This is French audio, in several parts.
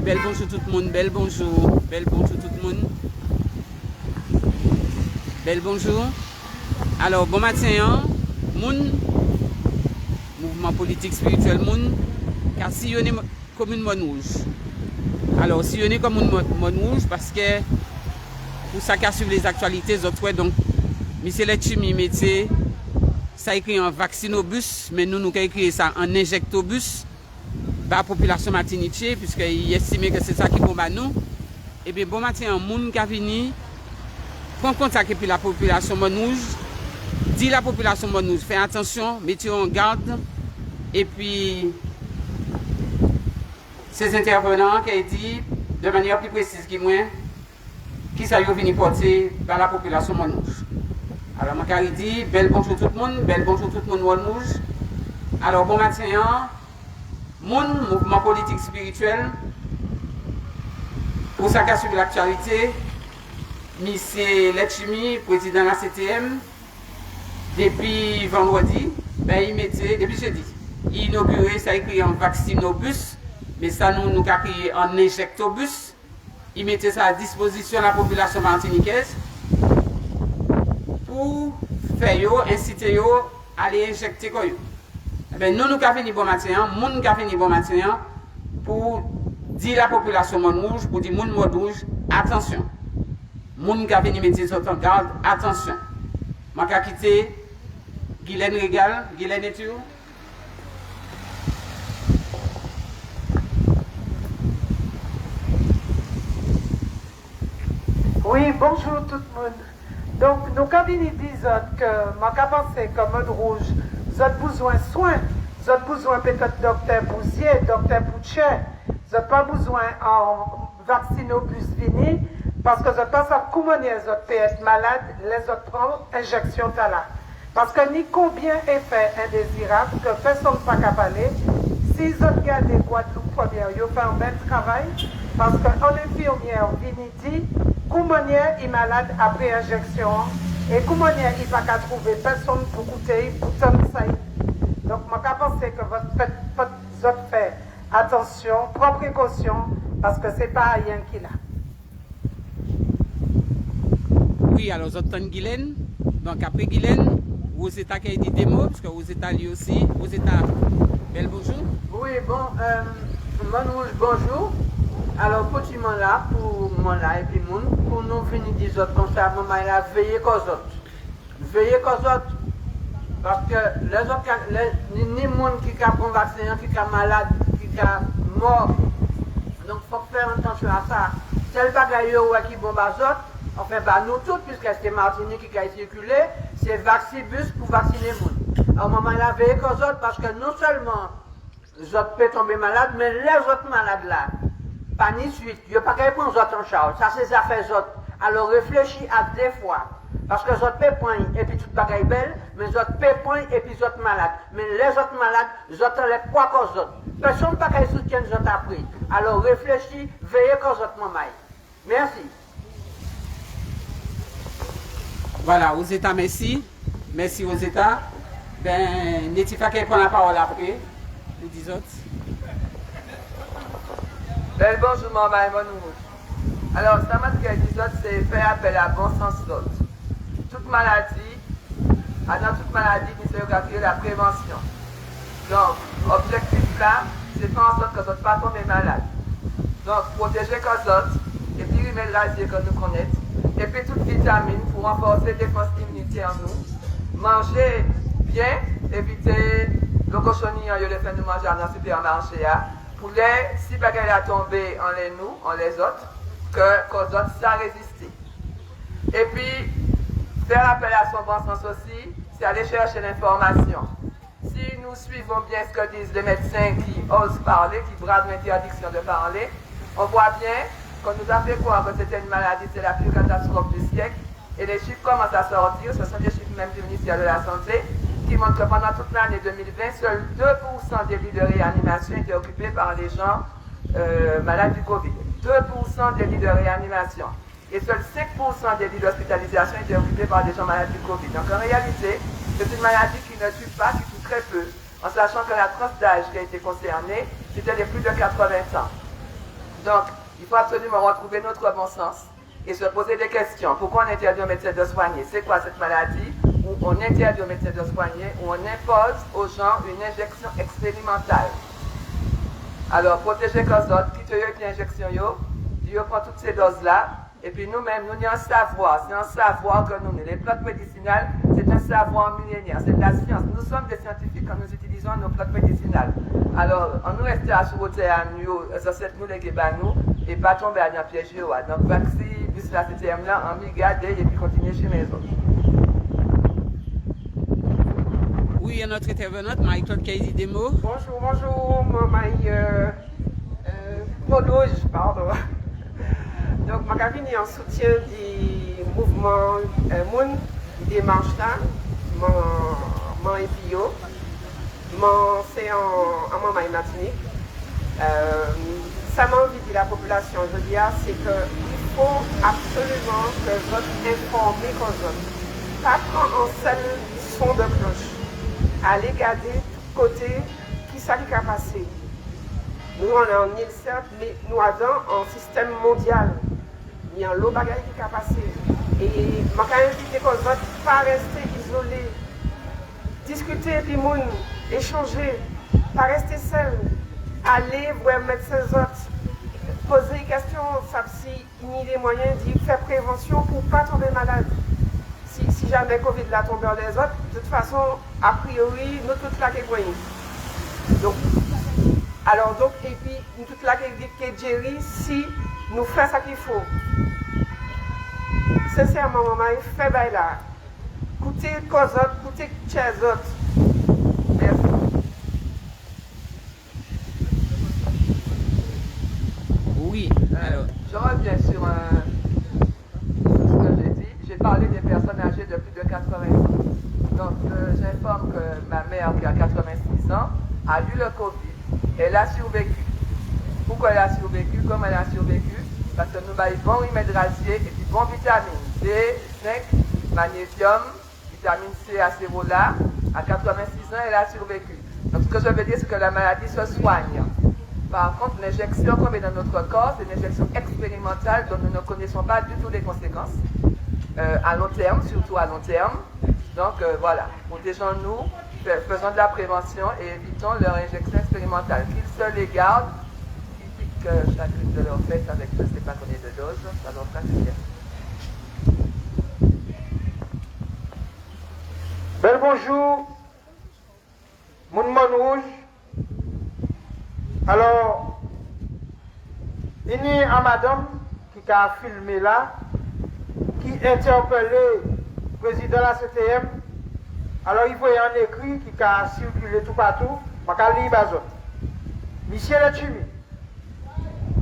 bel bonjour tout le monde, bel bonjour tout le monde. Bel bonjour. Alors, bon matin, hein? Moun, mouvement politique spirituel moun, car si on est commune Montrouge. Alors, si on est commune Montrouge, parce que pour ça qu'à suivre les actualités, autres donc, monsieur Letchimi métier, ça écrit en vaccinobus, mais nous écrit ça en injectobus, par la population martinique, puisqu'il estime que c'est ça qui combat nous. Et bien, bon matin, un moun qui a venu, prend contact avec la population Montrouge, dit la population Montrouge, faites attention, mettez en garde, et puis, ces intervenants qui ont dit, de manière plus précise que moi, qui ça venu porter par la population Montrouge. Alors, je dit, bel bonjour tout le monde, bel bonjour tout le monde Montrouge. Alors, bon matin, mon mouvement politique spirituel, pour ça qu'a suivi l'actualité, M. Letchimi, président de la CTM, depuis vendredi, ben, il mettait, depuis jeudi, il inauguré, ça écrit en vaccinobus, mais ça nous a créé en injectobus. Il mettait ça à disposition de la population martiniquaise pour faire inciter à aller injecter quoi. Ben, nous avons fini bon matin, nous avons fini bon matin pour dire à la population Montrouge, pour dire moun Montrouge, attention. Moun qui a venu mettre en garde, attention. Je vais quitter Guylaine Régal. Guylaine, es-tu où? Oui, bonjour tout le monde. Donc, nous cabinets disent que je pense que Montrouge, vous avez besoin de soins, vous avez besoin peut-être docteur Bouzier, docteur Boucher, vous n'avez pas besoin en vaccinobus fini, parce que je pense que comment les autres peuvent être malades, les autres prennent injection là. Parce que ni combien effet indésirable que personne ne peut pas parler, si ils ont gardé Guadeloupe première, ils ont fait un bel travail, parce qu'en infirmière, ils dit, comment est malade après injection, et comment il ne va pas trouver personne pour goûter, pour ça. Donc, je pense que vous faites attention, prends précaution, parce que ce n'est pas rien qu'il a. Oui, alors, j'entends Guylaine. Donc, après Guylaine, vous êtes à qui dit des mots, parce que vous êtes à lui aussi. Vous êtes à Bel bonjour. Oui, bon, Montrouge, bonjour. Alors, pour tout le monde là, pour moi là, et puis moun, pour nous finir des autres comme ça, maman là, veillez qu'aux autres. Veillez qu'aux autres. Parce que les autres, ni monde qui a pris un vaccin, qui est malade, qui est mort. Donc, il faut faire attention à ça. C'est le bagage qui bombe aux autres. Enfin, bah, nous tous, puisque c'est Martinique qui a circulé, c'est Vaccibus pour vacciner les gens. Alors, maman là, veillez qu'aux autres, parce que non seulement les autres peuvent tomber malades, mais les autres malades là, pas ni suite, il n'y a pas qu'à prendre les autres en charge. Ça, c'est des affaires autres. Alors, réfléchis à deux fois. Parce que les autres peuvent prendre, et puis tout bagaille belle, mais les autres peuvent prendre, et puis les autres malades. Mais les autres malades, les autres les poids qu'aux autres. Personne ne peut pas soutient les autres après. Alors, réfléchis, veillez qu'aux autres maman. Merci. Voilà, aux États, merci. Merci aux États. Ben, Netifa qui prend la parole après. Les 10 autres. Bel bonjour, maman et Montrouge. Alors, ça m'a dit que les 10 autres, c'est faire appel à bon sens d'autres. Toute maladie, dans toute maladie, il s'agit de la prévention. Donc, l'objectif là, c'est faire en sorte que d'autres pas tomber malades. Donc, protéger les autres, et puis remettre l'asier que nous connaissons. Et puis toutes les vitamines pour renforcer la défense immunitaire en nous. Manger bien, éviter le cochonnier, il le fait nous manger dans le supermarché. Pour les, si bagaille a tombé en les nous, en les autres, que les autres, ça résister. Et puis, faire appel à son bon sens aussi, c'est aller chercher l'information. Si nous suivons bien ce que disent les médecins qui osent parler, qui bradent l'interdiction de parler, on voit bien qu'on nous a fait croire que c'était une maladie, c'est la plus catastrophe du siècle. Et les chiffres commencent à sortir, ce sont des chiffres même du ministère de la Santé, qui montrent que pendant toute l'année 2020, seuls 2% des lits de réanimation étaient occupés par les gens malades du Covid. 2% des lits de réanimation. Et seuls 5% des lits d'hospitalisation étaient occupés par des gens malades du Covid. Donc en réalité, c'est une maladie qui ne tue pas, qui tue très peu, en sachant que la tranche d'âge qui a été concernée, c'était les plus de 80 ans. Donc, il faut absolument retrouver notre bon sens et se poser des questions. Pourquoi on interdit aux médecins de soigner? C'est quoi cette maladie? Ou on interdit aux médecins de soigner, ou on impose aux gens une injection expérimentale. Alors, protéger les autres, qui te y a l'injection, Dieu prend toutes ces doses-là, et puis nous-mêmes, nous avons un savoir. C'est un savoir que nous, les plantes médicinales, c'est un savoir millénaire, c'est de la science. Nous sommes des scientifiques quand nous utilisons nos plantes médicinales. Alors, on nous reste à souhaiter à nous, nous les nous, et pas tomber à un piège. Donc, vacciner, plus là, ce terme-là, on m'y garder et puis continuer chez les autres. Oui, notre intervenante, Marie-Claude qui a dit des mots. Bonjour, Monouge, pardon. Donc, je suis venu en soutien du mouvement Moun, des démarches là, mon EPO, c'est en Martinique. Ça m'a envie de dire la population, je dis, c'est qu'il faut absolument que vous informez qu'on autres. Pas prendre en seul son de cloche. Aller garder tout côté qui ça qui a passé. Nous on est en île certes, mais nous avons un système mondial. Il y a un lot de bagages qui a passé. Et je vais inviter qu'on ne pas rester isolé. Discuter puis moun, échanger, pas rester seul. Aller voir médecin autres. Poser des questions, savoir si il y a des moyens de faire prévention pour ne pas tomber malade. Si jamais Covid l'a tombé dans les autres, de toute façon, a priori, nous tous là qui sommes. Donc, et puis, nous tous là qui sommes, si nous faisons ce qu'il faut. Sincèrement, maman, fait bail là. Écoutez les autres, écoutez les autres. Merci. Oui, alors. Je reviens sur ce que j'ai dit. J'ai parlé des personnes âgées de plus de 80 ans. Donc, j'informe que ma mère, qui a 86 ans, a eu le Covid. Elle a survécu. Pourquoi elle a survécu? Comme elle a survécu? Parce que nous avons bon remède rasier et puis bon vitamine D, zinc, magnésium, vitamine C à ce niveau-là. À 86 ans, elle a survécu. Donc, ce que je veux dire, c'est que la maladie se soigne. Par contre, l'injection qu'on met dans notre corps, c'est une injection expérimentale dont nous ne connaissons pas du tout les conséquences. À long terme, surtout à long terme. Donc voilà, protégeons-nous, faisons de la prévention et évitons leur injection expérimentale. Qu'ils se les gardent, qu'ils piquent chacune de leurs fesses avec je ne sais pas combien de doses, ça leur fera du bien. Bel bonjour, mon rouge. Alors, il y a une madame qui a filmé là, qui interpellait le président de la CTM. Alors, il voyait un écrit qui a circulé tout partout. Je vais lire les autres. Michel Etchumi,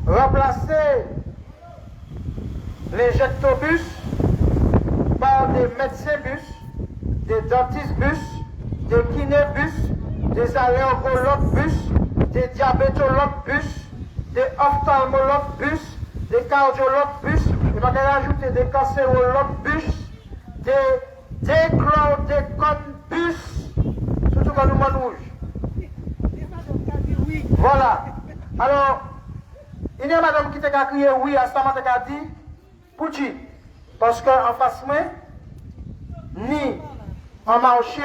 remplacer l'injectobus par des médecins-bus, des dentistes-bus, des kinés-bus, des allergologues-bus, des diabétologues-bus, des ophtalmologues-bus, des cardiologues-bus, et je vais ajouter des cancérologues-bus, des déchlordécone-bus, surtout quand nous sommes rouges. Voilà. Alors, il y a madame qui t'a crié oui à ce moment t'a dit, pour qui? Parce qu'en face moi, ni en marché,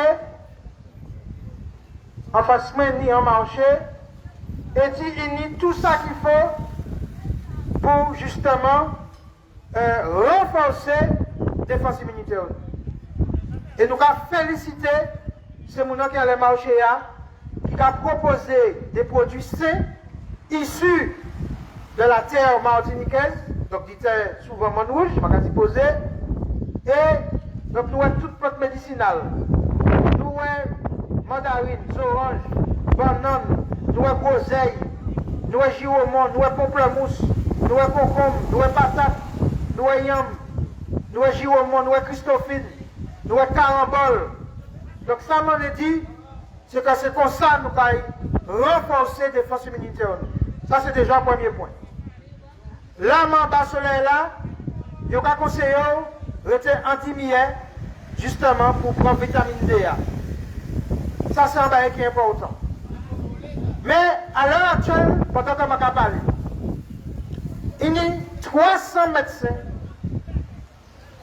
en face moi, ni en marché, et dit il y a tout ça qu'il faut pour justement renforcer la défense immunitaire. Et nous avons félicité ce monde qui a le marché, qui a proposé des produits sains issus de la terre martiniquaise, donc dit souvent mon rouge, je vais poser, et donc nous avons toutes plantes médicinales. Nous avons mandarine, orange, banane, nous avons groseille, nous avons giromon, nous avons pamplemousse, nous avons concombre, nous avons patate, nous avons yam, nous avons giromon, nous avons christophine, nous avons carambole. Donc ça m'a dit, c'est que c'est comme ça que nous allons renforcer la défense immunitaire. Ça c'est déjà le premier point. Là, en bas soleil là, il y a un conseiller rester anti-miel, justement pour prendre vitamine D. Ça c'est un bail qui est important. Mais à l'heure actuelle, pendant que je parle, 300 médecins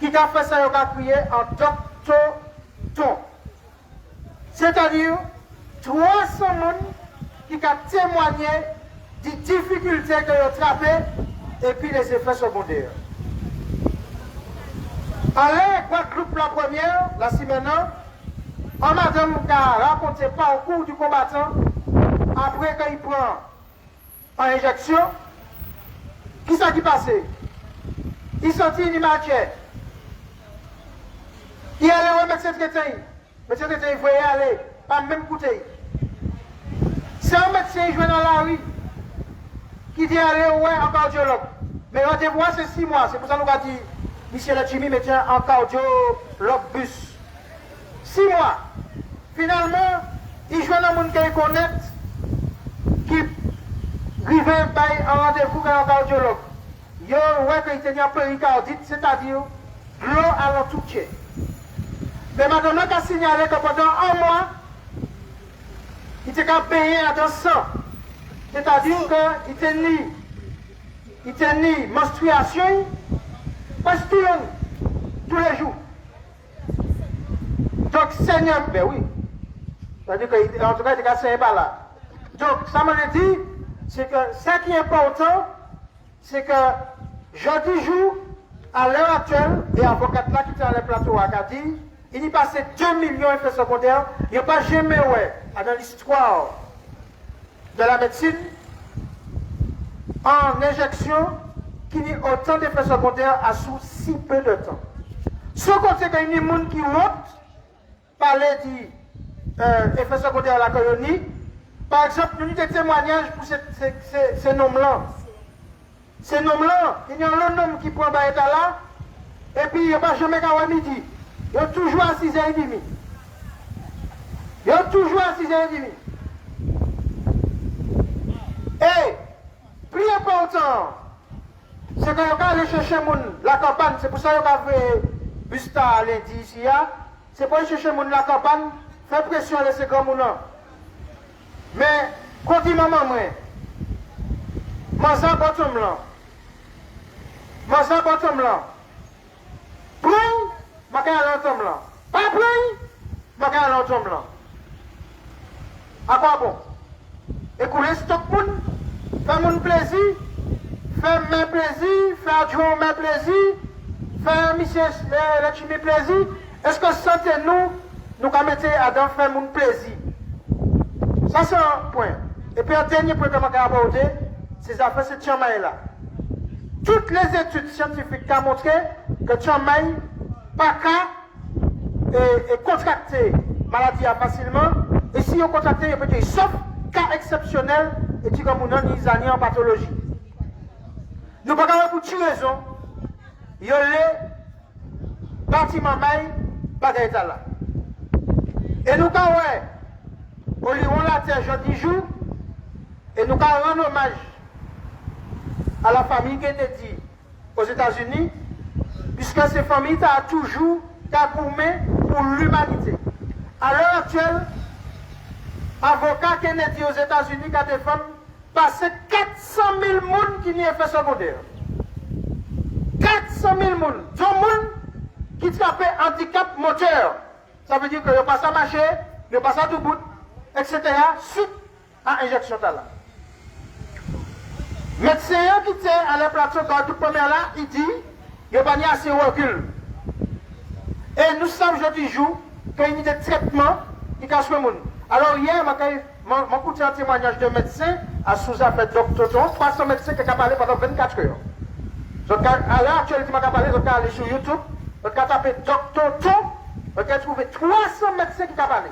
qui ont fait ça, ils ont crié en doctoton. C'est-à-dire 300 personnes qui ont témoigné des difficultés que ont traversées et puis les effets secondaires. Alors, Guadeloupe la première, la Simena, en madame qui a raconté pas au cours du combattant, après qu'il prend en injection, qui ça qui passait? Il sentit une matière. Il allait au médecin traitant. Le médecin traitant, il voyait aller, pas même coûter. C'est un médecin qui joue dans la rue, qui dit aller ouais, en cardiologue. Mais rendez-vous, c'est 6 mois. C'est pour ça que nous avons dit, Michel Lachimi mettait en cardiologue bus. 6 mois. Finalement, il joue dans le monde qui connaît, qui arrivait en rendez-vous avec un cardiologue. Il voit qu'il était en péricardite, c'est-à-dire l'eau à l'entourché. Mais madame a signalé que pendant 1 mois, il était payé à 200. C'est-à-dire qu'il était ni menstruation, presque tous les jours. Donc, Seigneur, ben oui. C'est-à-dire qu'en tout cas, il était saigné par là. Donc, ça me dit, c'est que ce qui est important, c'est que jeudi jour, à l'heure actuelle, et avocat là qui était dans le plateau à Kadi, il y passé 2 millions d'effets secondaires. Il n'y a pas jamais, dans l'histoire de la médecine, en injection, qui n'y a autant d'effets secondaires à sous si peu de temps. Sans compter qu'il y a des gens qui montent, parler d'effets secondaires à la colonie. Par exemple, nous avons des témoignages pour ces noms-là. Ces noms-là, il y a un homme qui prend Baïta là, et puis il n'y a pas jamais qu'à midi. Il y a toujours à 6h30. Il y a toujours à 6h30. Et, plus important, c'est que vous allez chercher la campagne, c'est pour ça que vous avez Busta lundi ici, c'est pour aller chercher la campagne, faire pression à ces grands gens. Mais, quand dit maman, Manza bottom là. Prends, ma carrière l'entombe là. Pas prends, ma carrière l'entombe là. À quoi bon? Écouler stock moun, faire mon plaisir, faire mes plaisirs, faire adjoint mes plaisirs, faire monsieur le plaisir. Est-ce que sentez-nous, nous allons mettre à dans faire mon plaisir? Ça c'est un point. Et puis un dernier point que je vais aborder, c'est affaires de Tchamaï là. Toutes les études scientifiques ont montré que Tchamaï pas qu'à contracter maladie facilement. Et si on contracte, il peut être sauf cas exceptionnel et tu comme on a ni en pathologie. Nous ne pouvons pas pour toute raison. Il y a les bâtiments maïs, pas d'état là. Et nous avons au Lyon la terre jeudi jour et nous avons rendre hommage à la famille Kennedy aux États-Unis, puisque ces familles ont toujours gourmé pour l'humanité. À l'heure actuelle, avocat Kennedy aux États-Unis qui a des femmes passé 400 000 personnes qui n'y ont fait secondaire. 400 000 personnes. Des gens qui trappent handicap moteur. Ça veut dire que le passe à marcher, le passe à tout bout, etc. suite à injection de là. Médecin qui était à la plateau de toute première là, il dit il n'y a pas assez de recul. Et nous sommes jeudi jour qu'il y a des traitements qui cachent le monde. Alors hier, j'ai écouté un témoignage de médecin à sous-affaire docteur, 300 médecins qui ont parlé pendant 24 heures. Donc à l'heure actuelle, je vais parler, je vais aller sur YouTube, je vais taper docteur, je vais trouver 300 médecins qui ont parlé.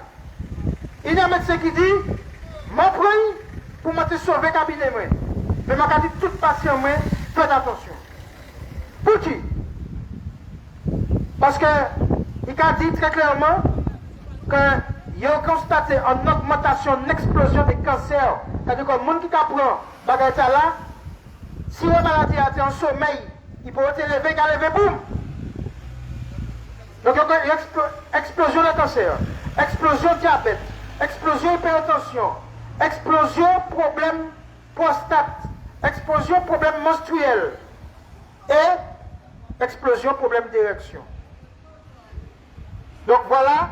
Il y a un médecin qui dit, mon prix pour me sauver le cabinet. Mais je dis tout patient, faites attention. Pour qui? Parce qu'il a dit très clairement qu'il a constaté une augmentation, une explosion des cancers. C'est-à-dire que le monde qui apprend bagarre là, si la maladie a été en sommeil, il peut être levé, il a levé, boum. Donc il y a une explosion de cancer, explosion de diabète, explosion hypertension, explosion problème prostate, explosion problème menstruel. et explosion, problème d'érection. Donc voilà,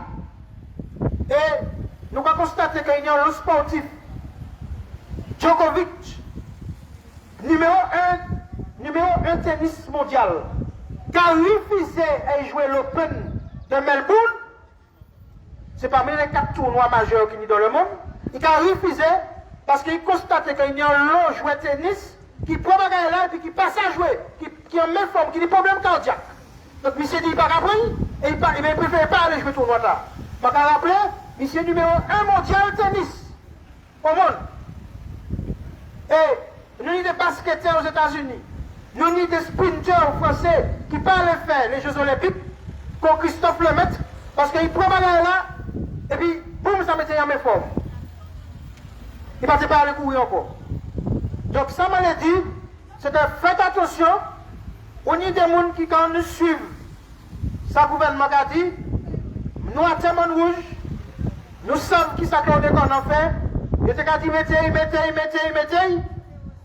et nous avons constaté qu'il y a un sportif, Djokovic, numéro 1 tennis mondial, qui a refusé de jouer l'Open de Melbourne. C'est parmi les 4 tournois majeurs qui sont dans le monde. Il a refusé parce qu'il constate qu'il y a un long joueur de tennis qui prend la là et puis qui passe à jouer, qui a même forme, qui a des problèmes cardiaques. Donc, monsieur dit qu'il ne peut pas apprendre et il préfère pas aller jouer le tournoi là. Je vais rappeler, monsieur numéro 1 mondial de tennis au monde. Et nous avons des basketteurs aux États-Unis. Nous avons des sprinteurs français qui parlent faire les Jeux Olympiques, comme Christophe Lemaitre, parce qu'il prend la là et puis, boum, ça mettait en mes formes. Il ne va pas aller courir encore. Donc, ça m'a dit, c'est que faites attention, on y a des gens qui, quand nous suivent, ça gouvernement a dit, nous, à Témoin Rouge, nous savons qui ça qu'on en fait. Il a dit, mettez.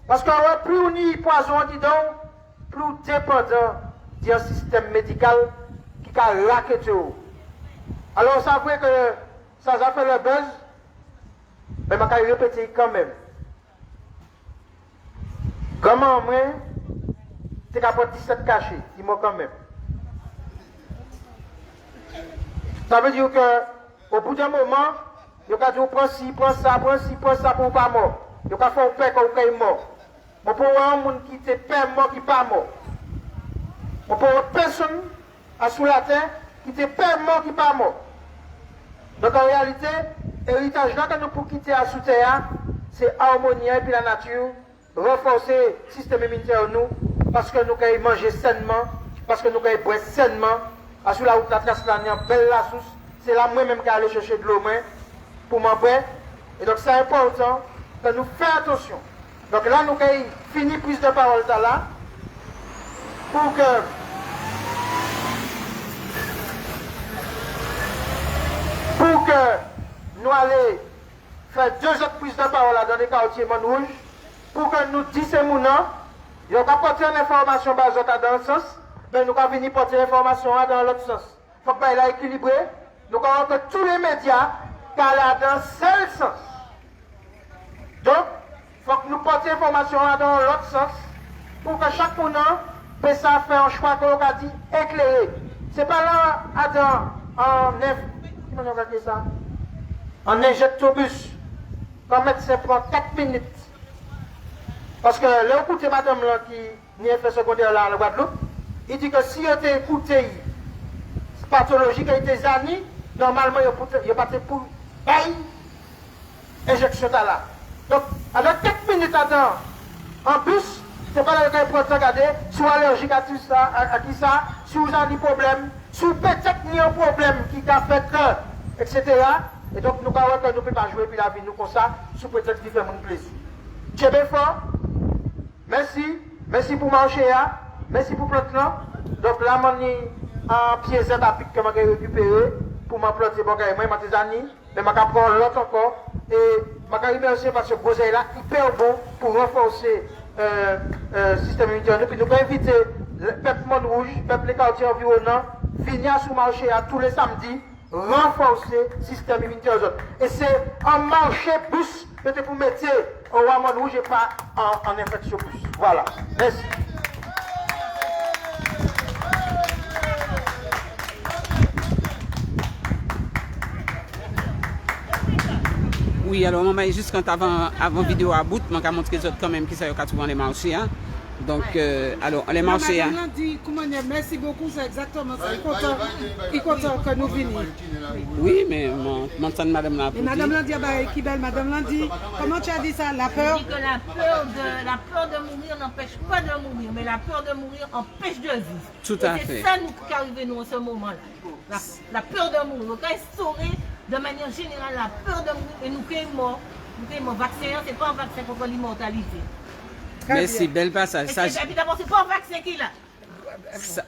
Parce que plus on y poison, dis donc, plus dépendant d'un système médical qui a raqueté. Alors, ça fait que ça a fait le buzz, mais je vais répéter quand même. Comment moi, tu as 17 cachés, dis-moi quand même. Ça veut dire que au bout d'un moment, il y a dit prends ci, prends ça pour pas mort. Il y a fait un père qui est mort. On peut avoir un monde qui est père mort qui pas mort. On peut avoir personne à sous la terre qui est père mort qui pas mort. Donc en réalité, l'héritage là que nous pour quitter à sous terre, c'est harmonier et puis la nature, renforcer le système immunitaire nous, parce que nous pouvons manger sainement, parce que nous pouvons boire sainement. À sous la route la trace là, belle la source, c'est là moi-même qui aller chercher de l'eau pour m'en boire. Et donc c'est important que nous fassions attention. Donc là, nous avons fini prise de parole là, pour que nous allions faire 2 autres prises de parole dans les quartiers Montrouge, pour que nous disions, nous avons apporté une information dans le sens, mais nous avons venir porter l'information dans l'autre sens. Il faut que nous soyons équilibrés. Nous avons que tous les médias allent dans le seul sens. Donc, il faut que nous portions l'information dans l'autre sens pour que chaque monde puisse faire un choix qu'on a dit éclairé. Ce n'est pas là en injectobus. Quand médecin prend 4 minutes. Parce que là, écoutez madame là, qui est fait secondaire là à la Guadeloupe, il dit que si vous avez écouté pathologie qui a été zani, normalement, il n'y a pas de pour injection là. Donc, avec 4 minutes attends, en plus, c'est pas là que vous pouvez regarder, si vous êtes allergique à tout ça, à qui ça, si vous avez des problèmes, si vous peut-être un problème qui a fait que, etc. Et donc, nous ne pouvons pas jouer puis la vie nous comme ça, sous prétexte de faire mon plaisir. Dieu bien fort. Merci pour marcher, merci pour planter. Donc là, je suis en pied zébapique que je vais récupérer pour m'emplanter pour moi, mes amis, mais je vais prendre l'autre encore. Et je vais remercier parce que le projet est là, hyper bon pour renforcer le système immunitaire. Puis nous allons inviter le peuple Montrouge, le peuple des quartiers environnants, venir sur le marché tous les samedis, renforcer le système immunitaire. Et c'est un marché bus que vous mettez au roi Montrouge et pas en infection bus. Voilà. Merci. Oui, alors, moi, juste quand avant vidéo à bout, je vais montrer les autres quand même qui sont souvent les marchés. Hein. Donc, alors, les marchés. Madame dit, merci beaucoup, c'est exactement ça. Il est content que nous venions. Oui, mais mon son de madame l'a Et madame l'a dit, qui belle, madame l'a dit, comment tu as dit ça, la peur? Je dis que la peur de mourir n'empêche pas de mourir, mais la peur de mourir empêche de vivre. Tout à fait. C'est ça qui arrive nous en ce moment-là. La peur de mourir. Donc, instaurer de manière générale la peur de mourir. Et nous sommes morts. Nous sommes morts. Vaccin, ce n'est pas un vaccin contre l'immortalité. Merci, bel passage. Et puis d'abord, ce n'est pas un vaccin qui est là.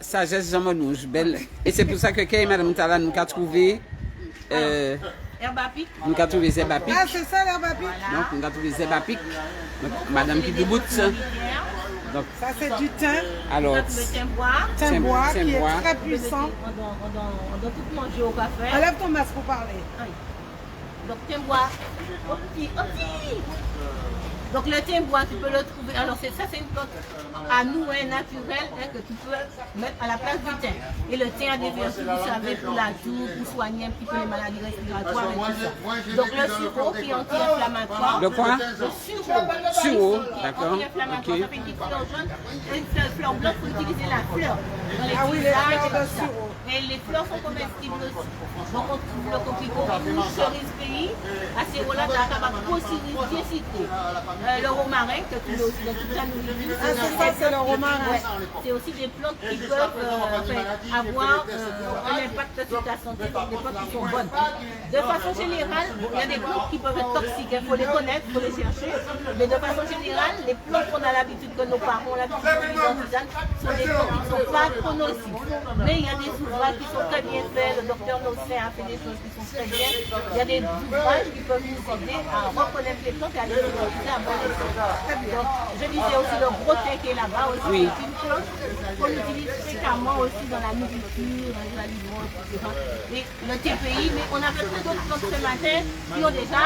Sagesse Jean Monouche, belle. Et c'est pour ça que quand Madame Tala nous a trouvé. Herbapic. Nous avons trouvé Zébapic. Ah, c'est ça l'herbapic? Donc, nous avons trouvé Zébapic. Madame qui déboute. Donc, Ça, c'est du thym, alors, Le thym bois. thym bois, thym qui bois. est très puissant. On doit tout manger au café. Enlève ton masque pour parler. Donc thym bois, au petit. Donc le thym bois, tu peux le trouver. Alors c'est une plante à nous naturelle que tu peux mettre à la place du thym. Et le thym a des vertus, vous savez, pour la toux, pour soigner un petit peu les maladies respiratoires et tout ça. Donc le sureau qui est anti-inflammatoire. Le quoi? Le sureau. Sureau, d'accord. Anti-inflammatoire, Ok. ça fait une petite fleur jaune et une fleur blanche pour utiliser la fleur. Dans les Ah oui, les tisanes fleurs et de tout ça. sureau. Et les fleurs sont comestibles aussi. Donc on trouve le coquelicot rouge, cerise pays, à ces là tu as capable aussi bien cité. Le romarin que tu mets aussi dans toute la nourriture. Ah, c'est ça, c'est le romarin. Ouais. C'est aussi des plantes qui peuvent avoir un impact sur ta santé, donc des plantes qui sont bonnes. De façon générale, il y a des plantes qui peuvent être toxiques, il faut les connaître, il faut les chercher. Mais de façon générale, les plantes qu'on a l'habitude, que nos parents ont l'habitude d'utiliser en tisane, sont des plantes qui ne sont pas trop nocives. Mais il y a des ouvrages qui sont très bien faits, le docteur Nosset a fait des choses qui sont très bien. Il y a des ouvrages qui peuvent nous aider à reconnaître les plantes et à les utiliser à bon escient. Donc, je disais aussi le gros thym qui est là-bas aussi, Oui. c'est une plante qu'on utilise fréquemment aussi dans la nourriture, dans les aliments, etc. Et le TPI, mais on a fait plein d'autres plantes ce matin qui ont déjà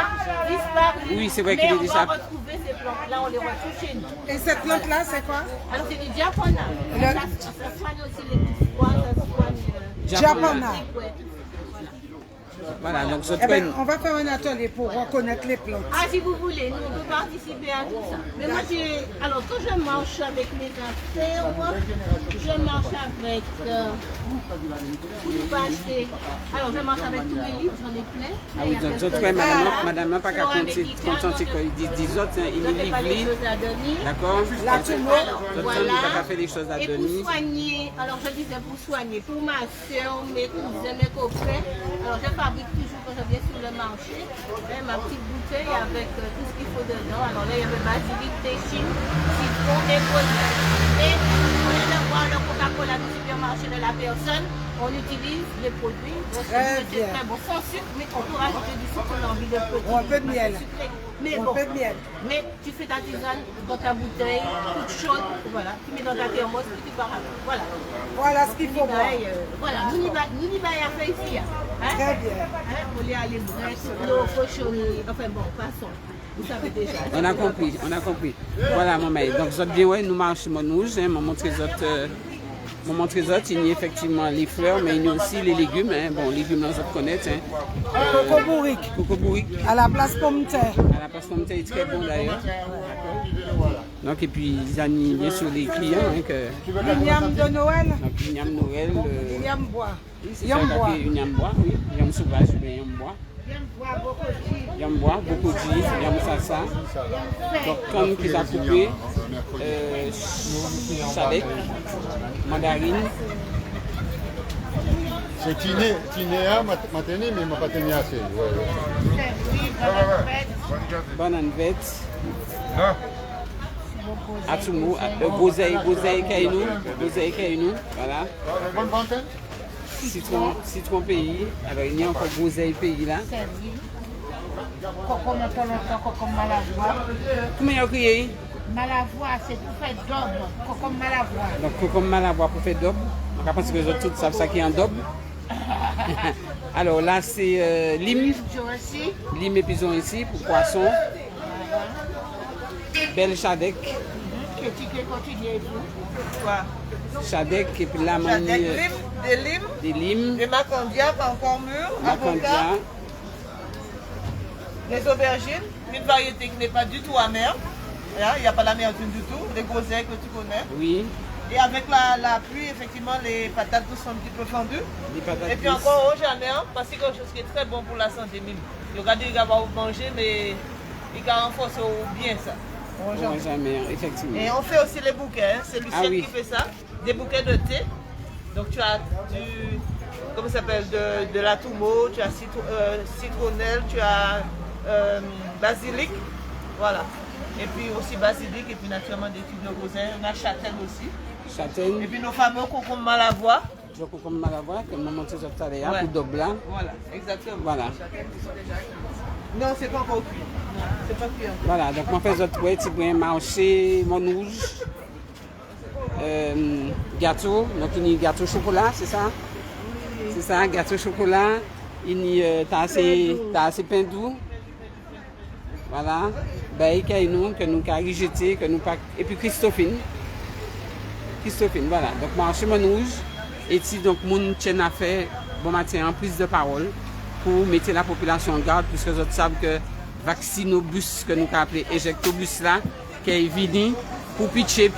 disparu. Oui, c'est vrai mais qu'il est on déjà- va retrouver ces plantes-là, on les retrouve chez nous. Et cette plante-là, c'est quoi? Alors c'est du diapona. Ça soigne aussi les petits pois, ça soigne... Diapona. Ouais. Voilà, donc Eh ben, on va faire un atelier pour reconnaître les plantes. Ah, si vous voulez, nous on peut participer à tout ça. Mais moi, alors quand je marche avec mes affaires, moi, je marche avec. Où je peux acheter. Alors, je marche avec tous mes livres, j'en ai plein. Ah oui, donc d'autres, madame n'a pas qu'à compter quoi. Ils disent autres, il Je fais pas les livre. choses à Denis. D'accord? La tumo. D'autres, Voilà. il n'a pas qu'à faire des choses à Et pour Denis. soigner, alors je disais pour soigner, pour ma soeur, mes cousins, mes copains, alors je fabrique toujours quand je viens sur le marché, ma petite bouteille avec tout ce qu'il faut dedans. Alors là, il y avait basilic, téchine, citron et cognac. Et on vient de voir le Coca-Cola du supermarché de la personne, on utilise les produits. Donc, Très c'est bien. très bon, sans sucre, mais on peut rajouter du sucre, on a envie de petit. Ou un peu de miel. Mais Un bon, peu de miel. mais tu fais ta tisane dans ta bouteille, toute chaude, voilà, tu mets dans ta thermos, puis tu pars avec. Voilà. Voilà ce qu'il faut boire. Voilà, nous n'y va pas ici. Hein? Très bien. Hein? Pour aller à l'Ebresse, l'eau, cochonnerie, enfin bon, passons. Vous savez déjà. On a compris, on a compris. Voilà, maman. Donc, vous bien, ouais, nous marchons rouge, hein, mon trésor. Mon trésor, il y a effectivement les fleurs, mais il y a aussi les légumes. Hein. Bon, les légumes, nous connaissons. Hein. Coco bourrique. Coco bourrique. À la place pomme de terre. À la place pomme de terre, il est très bon d'ailleurs. Donc, et puis, ils ont bien sûr les clients. Hein, que... L'igname de Noël. Donc, Ignam Noël. L'igname bois. C'est Yam ça, bois. Ignam bois, oui. Yam sauvage, mais Yam bois. Yam bois, bokoti, Yam salsa. Donc, comme qu'ils ont coupé, sadek, mandarine. C'est Tinéa, Matene, mais ma pas tenu assez. Banane verte. Atumo, gozeille kainou, voilà. Bonne vingtaine? Citron pays. Alors il y a encore gozeille pays là. Coco Malavoie. Comment il y a crié? Malavoie, c'est pour faire double. Coco Malavoie. Donc coco malavoir pour faire double. Donc après que les autres tous savent ça qui est en double. Alors là c'est lime. Jersey. Lime et pison ici pour poisson. Belle chadec. Qui continue et tout. Chadec et puis là on Des limes, des limes. des macandias pas encore mûres, avocats, Macandia. des aubergines, une variété qui n'est pas du tout amère. Là, il n'y a pas l'amertume du tout, des groseilles que tu connais. Oui. Et avec la pluie, effectivement, les patates douces sont un petit peu fendues. Des patates Et puis douces. encore au jardin, parce que c'est quelque chose qui est très bon pour la santé même. Le gars dit qu'il va manger, mais il va renforcer bien ça. Ouais, jamais, effectivement. Et on fait aussi les bouquets, hein. C'est Lucien Ah oui. qui fait ça, des bouquets de thé. Donc tu as du, comment ça s'appelle, de la toumo, tu as citronnelle, tu as basilic, voilà. Et puis aussi basilic et puis naturellement des tubes de rosin, on a châtaigne aussi. Châtaigne. Et puis nos fameux concombres malavois. Je crois comme malavoir, comme maman te dit tout à l'heure, Ouais. pour double blanc. Voilà, exactement. Voilà. Non, c'est pas encore cuit. C'est pas cuit encore. Voilà, donc on fait autre ouais, tu prends marché, mon rouge. gâteau, donc il y a gâteau chocolat, c'est ça? C'est ça, gâteau chocolat. Il y a assez pain doux. Voilà. Ben, que nous avons jeté, que nous pas. Et puis Christophine. Christophine, voilà. Donc, marché Mon Rouge. Et si donc, mon tient à faire, bon matin, en prise de parole pour mettre la population en garde, puisque vous savez que vaccinobus, que nous avons appelé éjectobus là, qui est venu pour pitcher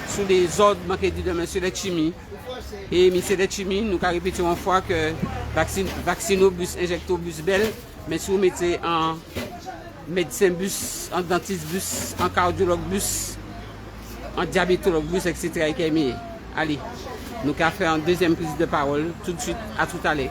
sous les ordres de M. Letchimi. Et M. Letchimi, nous avons répété une fois que vaccinobus, injectobus belle, mais si vous mettez en médecin bus, en dentiste bus, en cardiologue bus, en diabétologue bus, etc. Allez, nous allons faire une deuxième prise de parole tout de suite, à tout à l'heure.